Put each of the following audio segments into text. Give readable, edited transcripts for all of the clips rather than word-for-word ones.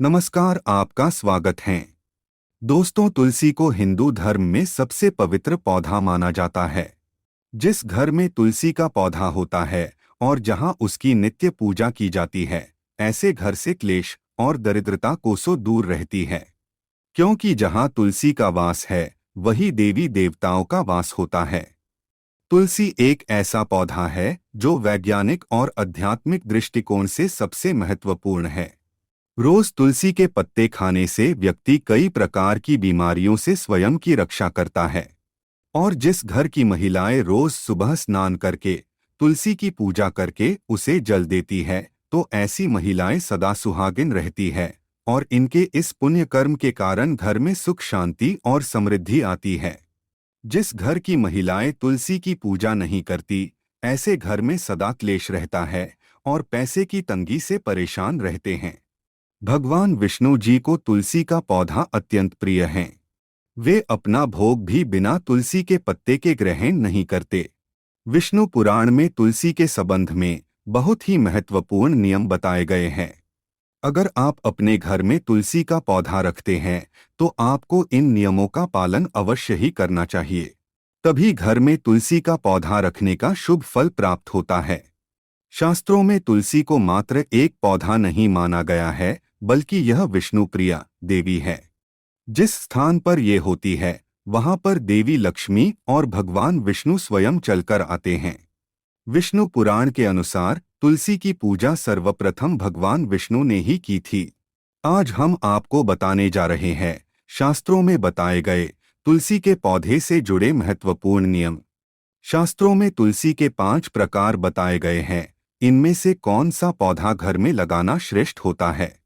नमस्कार, आपका स्वागत है। दोस्तों, तुलसी को हिंदू धर्म में सबसे पवित्र पौधा माना जाता है। जिस घर में तुलसी का पौधा होता है और जहां उसकी नित्य पूजा की जाती है, ऐसे घर से क्लेश और दरिद्रता कोसों दूर रहती है। क्योंकि जहां तुलसी का वास है, वही देवी देवताओं का वास होता है। तुलसी एक ऐसा पौधा है जो वैज्ञानिक और आध्यात्मिक दृष्टिकोण से सबसे महत्वपूर्ण है। रोज तुलसी के पत्ते खाने से व्यक्ति कई प्रकार की बीमारियों से स्वयं की रक्षा करता है। और जिस घर की महिलाएं रोज सुबह स्नान करके तुलसी की पूजा करके उसे जल देती है, तो ऐसी महिलाएं सदा सुहागिन रहती है और इनके इस पुण्य कर्म के कारण घर में सुख शांति और समृद्धि आती है। जिस घर की महिलाएं तुलसी की पूजा नहीं करती, ऐसे घर में सदा क्लेश रहता है और पैसे की तंगी से परेशान रहते हैं। भगवान विष्णु जी को तुलसी का पौधा अत्यंत प्रिय है। वे अपना भोग भी बिना तुलसी के पत्ते के ग्रहण नहीं करते। विष्णु पुराण में तुलसी के संबंध में बहुत ही महत्वपूर्ण नियम बताए गए हैं। अगर आप अपने घर में तुलसी का पौधा रखते हैं, तो आपको इन नियमों का पालन अवश्य ही करना चाहिए। तभी घर में तुलसी का पौधा रखने का शुभ फल प्राप्त होता है। शास्त्रों में तुलसी को मात्र एक पौधा नहीं माना गया है, बल्कि यह विष्णु प्रिया देवी है। जिस स्थान पर ये होती है, वहां पर देवी लक्ष्मी और भगवान विष्णु स्वयं चलकर आते हैं। विष्णु पुराण के अनुसार तुलसी की पूजा सर्वप्रथम भगवान विष्णु ने ही की थी। आज हम आपको बताने जा रहे हैं शास्त्रों में बताए गए तुलसी के पौधे से जुड़े महत्वपूर्ण नियम। शास्त्रों में तुलसी के 5 प्रकार बताए गए हैं। इनमें से कौन सा पौधा घर में लगाना श्रेष्ठ होता है,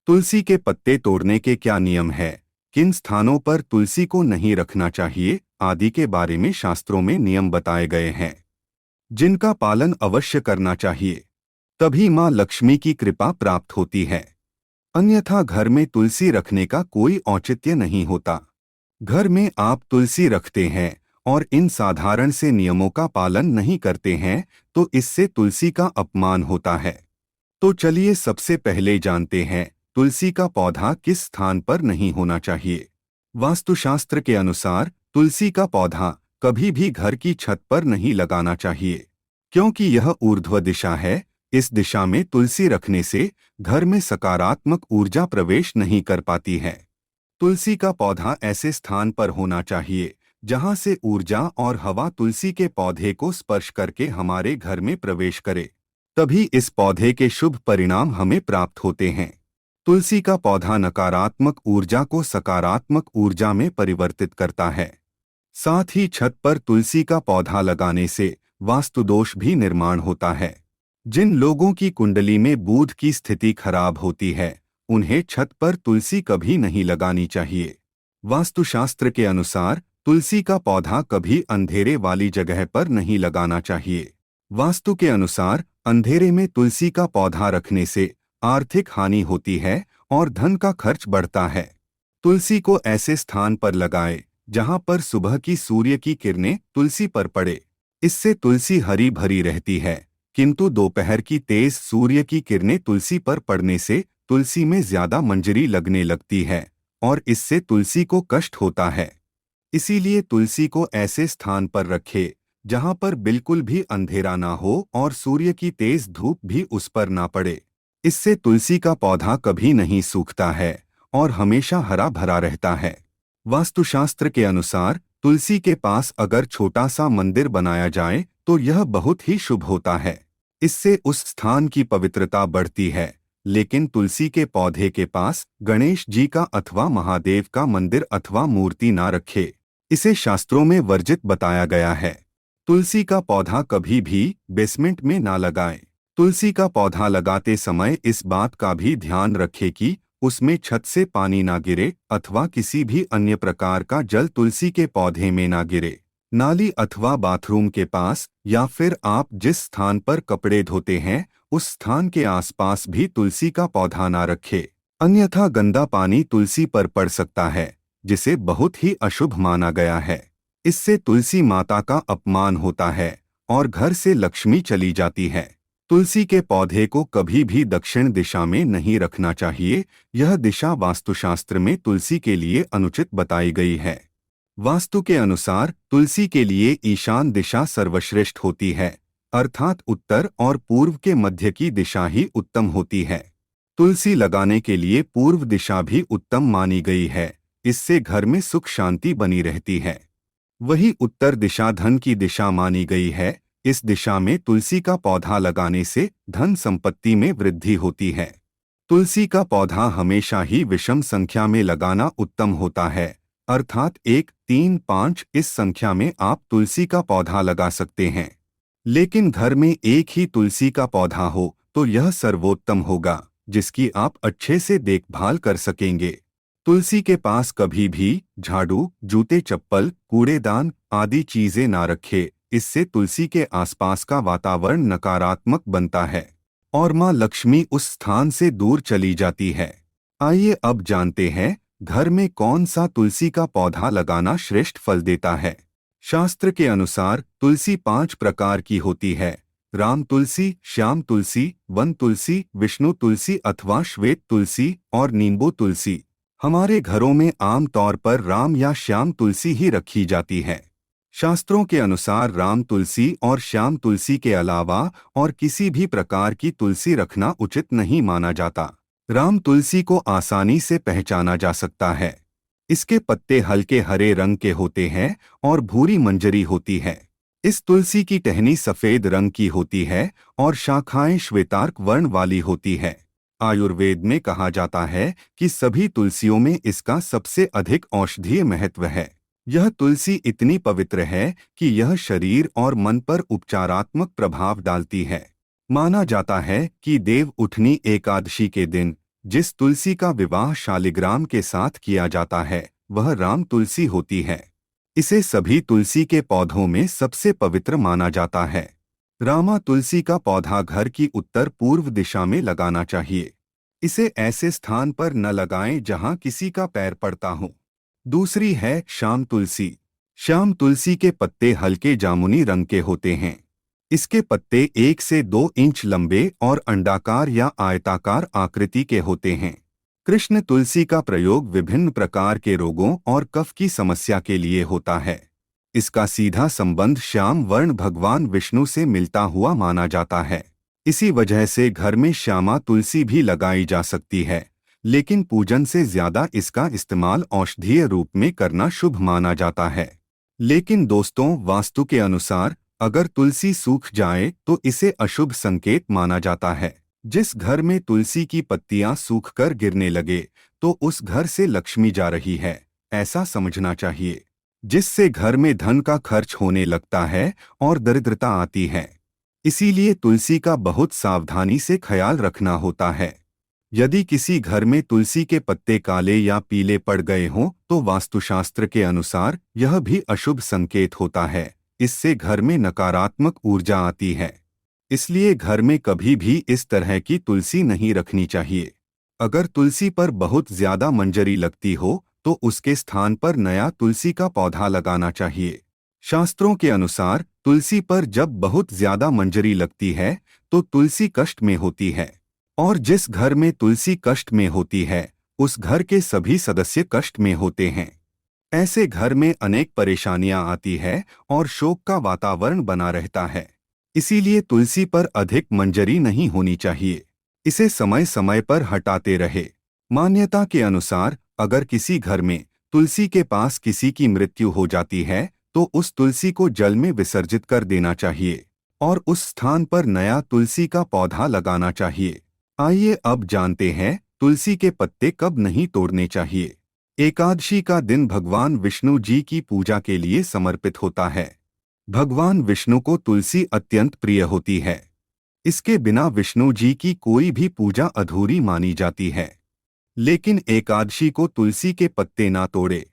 तुलसी के पत्ते तोड़ने के क्या नियम है, किन स्थानों पर तुलसी को नहीं रखना चाहिए आदि के बारे में शास्त्रों में नियम बताए गए हैं, जिनका पालन अवश्य करना चाहिए। तभी मां लक्ष्मी की कृपा प्राप्त होती है। अन्यथा घर में तुलसी रखने का कोई औचित्य नहीं होता। घर में आप तुलसी रखते हैं और इन साधारण से नियमों का पालन नहीं करते हैं, तो इससे तुलसी का अपमान होता है। तो चलिए सबसे पहले जानते हैं तुलसी का पौधा किस स्थान पर नहीं होना चाहिए। वास्तुशास्त्र के अनुसार तुलसी का पौधा कभी भी घर की छत पर नहीं लगाना चाहिए, क्योंकि यह ऊर्ध्व दिशा है। इस दिशा में तुलसी रखने से घर में सकारात्मक ऊर्जा प्रवेश नहीं कर पाती है। तुलसी का पौधा ऐसे स्थान पर होना चाहिए जहां से ऊर्जा और हवा तुलसी के पौधे को स्पर्श करके हमारे घर में प्रवेश करे। तभी इस पौधे के शुभ परिणाम हमें प्राप्त होते हैं। तुलसी का पौधा नकारात्मक ऊर्जा को सकारात्मक ऊर्जा में परिवर्तित करता है। साथ ही छत पर तुलसी का पौधा लगाने से वास्तुदोष भी निर्माण होता है। जिन लोगों की कुंडली में बुध की स्थिति खराब होती है, उन्हें छत पर तुलसी कभी नहीं लगानी चाहिए। वास्तुशास्त्र के अनुसार तुलसी का पौधा कभी अंधेरे वाली जगह पर नहीं लगाना चाहिए। वास्तु के अनुसार अंधेरे में तुलसी का पौधा रखने से आर्थिक हानि होती है और धन का खर्च बढ़ता है। तुलसी को ऐसे स्थान पर लगाएं जहां पर सुबह की सूर्य की किरणें तुलसी पर पड़े। इससे तुलसी हरी भरी रहती है, किंतु दोपहर की तेज सूर्य की किरणें तुलसी पर पड़ने से तुलसी में ज्यादा मंजरी लगने लगती है और इससे तुलसी को कष्ट होता है। इसीलिए तुलसी को ऐसे स्थान पर रखें जहां पर बिल्कुल भी अंधेरा ना हो और सूर्य की तेज धूप भी उस पर ना पड़े। इससे तुलसी का पौधा कभी नहीं सूखता है और हमेशा हरा भरा रहता है। वास्तुशास्त्र के अनुसार तुलसी के पास अगर छोटा सा मंदिर बनाया जाए तो यह बहुत ही शुभ होता है। इससे उस स्थान की पवित्रता बढ़ती है। लेकिन तुलसी के पौधे के पास गणेश जी का अथवा महादेव का मंदिर अथवा मूर्ति ना रखे। इसे शास्त्रों में वर्जित बताया गया है। तुलसी का पौधा कभी भी बेसमेंट में ना लगाएं। तुलसी का पौधा लगाते समय इस बात का भी ध्यान रखें कि उसमें छत से पानी ना गिरे अथवा किसी भी अन्य प्रकार का जल तुलसी के पौधे में ना गिरे। नाली अथवा बाथरूम के पास या फिर आप जिस स्थान पर कपड़े धोते हैं, उस स्थान के आसपास भी तुलसी का पौधा ना रखें। अन्यथा गंदा पानी तुलसी पर पड़ सकता है, जिसे बहुत ही अशुभ माना गया है। इससे तुलसी माता का अपमान होता है और घर से लक्ष्मी चली जाती है। तुलसी के पौधे को कभी भी दक्षिण दिशा में नहीं रखना चाहिए। यह दिशा वास्तुशास्त्र में तुलसी के लिए अनुचित बताई गई है। वास्तु के अनुसार तुलसी के लिए ईशान दिशा सर्वश्रेष्ठ होती है, अर्थात उत्तर और पूर्व के मध्य की दिशा ही उत्तम होती है। तुलसी लगाने के लिए पूर्व दिशा भी उत्तम मानी गई है। इससे घर में सुख शांति बनी रहती है। वही उत्तर दिशा धन की दिशा मानी गई है। इस दिशा में तुलसी का पौधा लगाने से धन संपत्ति में वृद्धि होती है। तुलसी का पौधा हमेशा ही विषम संख्या में लगाना उत्तम होता है, अर्थात 1, 3, 5 इस संख्या में आप तुलसी का पौधा लगा सकते हैं। लेकिन घर में एक ही तुलसी का पौधा हो तो यह सर्वोत्तम होगा, जिसकी आप अच्छे से देखभाल कर सकेंगे। तुलसी के पास कभी भी झाड़ू, जूते, चप्पल, कूड़ेदान आदि चीजें ना रखें। इससे तुलसी के आसपास का वातावरण नकारात्मक बनता है और मां लक्ष्मी उस स्थान से दूर चली जाती है। आइए अब जानते हैं घर में कौन सा तुलसी का पौधा लगाना श्रेष्ठ फल देता है। शास्त्र के अनुसार तुलसी 5 प्रकार की होती है: राम तुलसी, श्याम तुलसी, वन तुलसी, विष्णु तुलसी अथवा श्वेत तुलसी और नींबू तुलसी। हमारे घरों में आम तौर पर राम या श्याम तुलसी ही रखी जाती है। शास्त्रों के अनुसार राम तुलसी और श्याम तुलसी के अलावा और किसी भी प्रकार की तुलसी रखना उचित नहीं माना जाता। राम तुलसी को आसानी से पहचाना जा सकता है। इसके पत्ते हल्के हरे रंग के होते हैं और भूरी मंजरी होती है। इस तुलसी की टहनी सफेद रंग की होती है और शाखाएं श्वेतार्क वर्ण वाली होती है। आयुर्वेद में कहा जाता है कि सभी तुलसियों में इसका सबसे अधिक औषधीय महत्व है। यह तुलसी इतनी पवित्र है कि यह शरीर और मन पर उपचारात्मक प्रभाव डालती है। माना जाता है कि देव उठनी एकादशी के दिन जिस तुलसी का विवाह शालिग्राम के साथ किया जाता है वह राम तुलसी होती है। इसे सभी तुलसी के पौधों में सबसे पवित्र माना जाता है। रामा तुलसी का पौधा घर की उत्तर पूर्व दिशा में लगाना चाहिए। इसे ऐसे स्थान पर न लगाएं जहां किसी का पैर पड़ता हो। दूसरी है श्याम तुलसी। श्याम तुलसी के पत्ते हल्के जामुनी रंग के होते हैं। इसके पत्ते 1 से 2 इंच लंबे और अंडाकार या आयताकार आकृति के होते हैं। कृष्ण तुलसी का प्रयोग विभिन्न प्रकार के रोगों और कफ की समस्या के लिए होता है। इसका सीधा संबंध श्याम वर्ण भगवान विष्णु से मिलता हुआ माना जाता है। इसी वजह से घर में श्यामा तुलसी भी लगाई जा सकती है, लेकिन पूजन से ज्यादा इसका इस्तेमाल औषधीय रूप में करना शुभ माना जाता है। लेकिन दोस्तों, वास्तु के अनुसार अगर तुलसी सूख जाए तो इसे अशुभ संकेत माना जाता है। जिस घर में तुलसी की पत्तियां सूखकर गिरने लगे तो उस घर से लक्ष्मी जा रही है, ऐसा समझना चाहिए, जिससे घर में धन का खर्च होने लगता है और दरिद्रता आती है। इसीलिए तुलसी का बहुत सावधानी से ख्याल रखना होता है। यदि किसी घर में तुलसी के पत्ते काले या पीले पड़ गए हों तो वास्तुशास्त्र के अनुसार यह भी अशुभ संकेत होता है। इससे घर में नकारात्मक ऊर्जा आती है। इसलिए घर में कभी भी इस तरह की तुलसी नहीं रखनी चाहिए। अगर तुलसी पर बहुत ज्यादा मंजरी लगती हो तो उसके स्थान पर नया तुलसी का पौधा लगाना चाहिए। शास्त्रों के अनुसार तुलसी पर जब बहुत ज्यादा मंजरी लगती है तो तुलसी कष्ट में होती है, और जिस घर में तुलसी कष्ट में होती है उस घर के सभी सदस्य कष्ट में होते हैं। ऐसे घर में अनेक परेशानियां आती है और शोक का वातावरण बना रहता है। इसीलिए तुलसी पर अधिक मंजरी नहीं होनी चाहिए। इसे समय समय पर हटाते रहे। मान्यता के अनुसार अगर किसी घर में तुलसी के पास किसी की मृत्यु हो जाती है तो उस तुलसी को जल में विसर्जित कर देना चाहिए और उस स्थान पर नया तुलसी का पौधा लगाना चाहिए। आइए अब जानते हैं तुलसी के पत्ते कब नहीं तोड़ने चाहिए। एकादशी का दिन भगवान विष्णु जी की पूजा के लिए समर्पित होता है। भगवान विष्णु को तुलसी अत्यंत प्रिय होती है। इसके बिना विष्णु जी की कोई भी पूजा अधूरी मानी जाती है। लेकिन एकादशी को तुलसी के पत्ते ना तोड़े।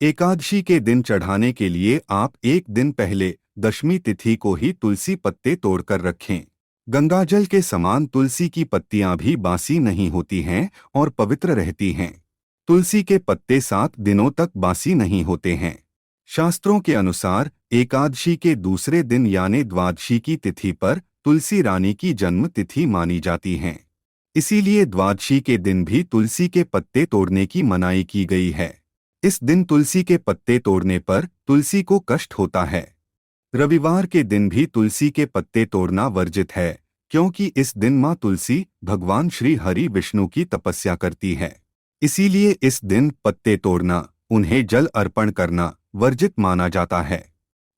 एकादशी के दिन चढ़ाने के लिए आप एक दिन पहले दशमी तिथि को ही तुलसी पत्ते तोड़कर रखें। गंगाजल के समान तुलसी की पत्तियां भी बासी नहीं होती हैं और पवित्र रहती हैं। तुलसी के पत्ते 7 दिनों तक बासी नहीं होते हैं। शास्त्रों के अनुसार एकादशी के दूसरे दिन यानी द्वादशी की तिथि पर तुलसी रानी की जन्म तिथि मानी जाती हैं। इसीलिए द्वादशी के दिन भी तुलसी के पत्ते तोड़ने की मनाही की गई है। इस दिन तुलसी के पत्ते तोड़ने पर तुलसी को कष्ट होता है। रविवार के दिन भी तुलसी के पत्ते तोड़ना वर्जित है, क्योंकि इस दिन मां तुलसी भगवान श्री हरि विष्णु की तपस्या करती है। इसीलिए इस दिन पत्ते तोड़ना, उन्हें जल अर्पण करना वर्जित माना जाता है।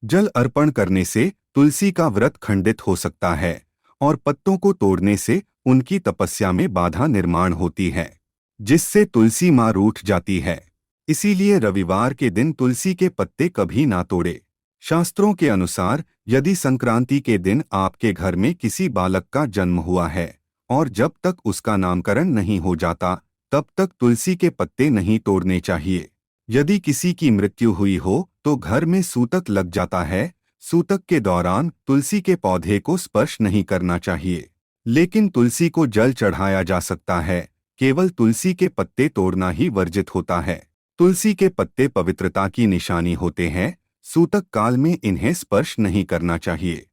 जल अर्पण करने से तुलसी का व्रत खंडित हो सकता है और पत्तों को तोड़ने से उनकी तपस्या में बाधा निर्माण होती है, जिससे तुलसी मां रूठ जाती है। इसीलिए रविवार के दिन तुलसी के पत्ते कभी ना तोड़े। शास्त्रों के अनुसार यदि संक्रांति के दिन आपके घर में किसी बालक का जन्म हुआ है और जब तक उसका नामकरण नहीं हो जाता तब तक तुलसी के पत्ते नहीं तोड़ने चाहिए। यदि किसी की मृत्यु हुई हो तो घर में सूतक लग जाता है। सूतक के दौरान तुलसी के पौधे को स्पर्श नहीं करना चाहिए, लेकिन तुलसी को जल चढ़ाया जा सकता है। केवल तुलसी के पत्ते तोड़ना ही वर्जित होता है। तुलसी के पत्ते पवित्रता की निशानी होते हैं। सूतक काल में इन्हें स्पर्श नहीं करना चाहिए।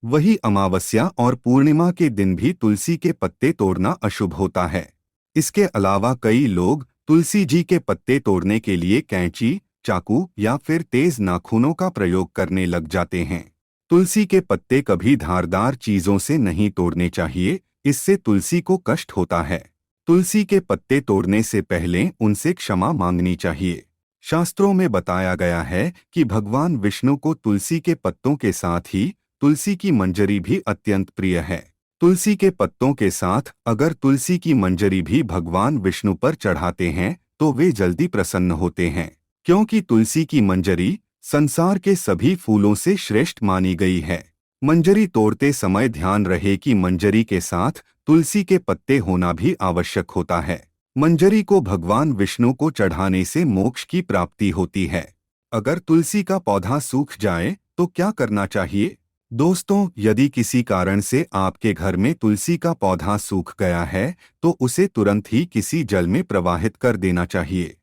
वही अमावस्या और पूर्णिमा के दिन भी तुलसी के पत्ते तोड़ना अशुभ होता है। इसके अलावा कई लोग तुलसी जी के पत्ते तोड़ने के लिए कैंची, चाकू या फिर तेज नाखूनों का प्रयोग करने लग जाते हैं। तुलसी के पत्ते कभी धारदार चीजों से नहीं तोड़ने चाहिए, इससे तुलसी को कष्ट होता है। तुलसी के पत्ते तोड़ने से पहले उनसे क्षमा मांगनी चाहिए। शास्त्रों में बताया गया है कि भगवान विष्णु को तुलसी के पत्तों के साथ ही तुलसी की मंजरी भी अत्यंत प्रिय है। तुलसी के पत्तों के साथ अगर तुलसी की मंजरी भी भगवान विष्णु पर चढ़ाते हैं तो वे जल्दी प्रसन्न होते हैं, क्योंकि तुलसी की मंजरी संसार के सभी फूलों से श्रेष्ठ मानी गई है। मंजरी तोड़ते समय ध्यान रहे कि मंजरी के साथ तुलसी के पत्ते होना भी आवश्यक होता है। मंजरी को भगवान विष्णु को चढ़ाने से मोक्ष की प्राप्ति होती है। अगर तुलसी का पौधा सूख जाए तो क्या करना चाहिए? दोस्तों, यदि किसी कारण से आपके घर में तुलसी का पौधा सूख गया है तो उसे तुरंत ही किसी जल में प्रवाहित कर देना चाहिए।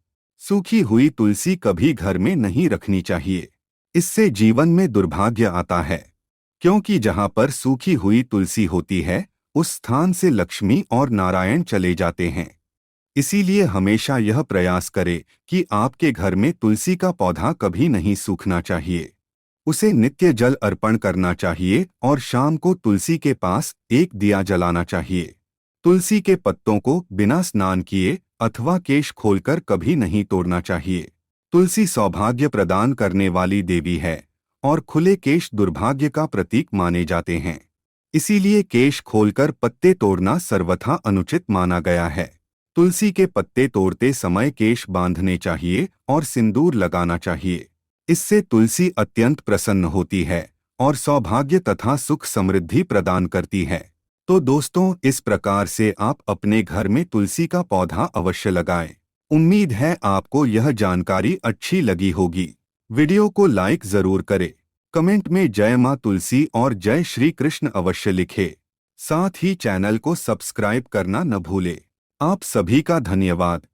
सूखी हुई तुलसी कभी घर में नहीं रखनी चाहिए। इससे जीवन में दुर्भाग्य आता है, क्योंकि जहां पर सूखी हुई तुलसी होती है उस स्थान से लक्ष्मी और नारायण चले जाते हैं। इसीलिए हमेशा यह प्रयास करें कि आपके घर में तुलसी का पौधा कभी नहीं सूखना चाहिए। उसे नित्य जल अर्पण करना चाहिए और शाम को तुलसी के पास एक दिया जलाना चाहिए। तुलसी के पत्तों को बिना स्नान किए अथवा केश खोलकर कभी नहीं तोड़ना चाहिए। तुलसी सौभाग्य प्रदान करने वाली देवी है और खुले केश दुर्भाग्य का प्रतीक माने जाते हैं। इसीलिए केश खोलकर पत्ते तोड़ना सर्वथा अनुचित माना गया है। तुलसी के पत्ते तोड़ते समय केश बांधने चाहिए और सिंदूर लगाना चाहिए। इससे तुलसी अत्यंत प्रसन्न होती है और सौभाग्य तथा सुख समृद्धि प्रदान करती है। तो दोस्तों, इस प्रकार से आप अपने घर में तुलसी का पौधा अवश्य लगाएं। उम्मीद है आपको यह जानकारी अच्छी लगी होगी। वीडियो को लाइक जरूर करें। कमेंट में जय मां तुलसी और जय श्री कृष्ण अवश्य लिखें। साथ ही चैनल को सब्सक्राइब करना न भूलें। आप सभी का धन्यवाद।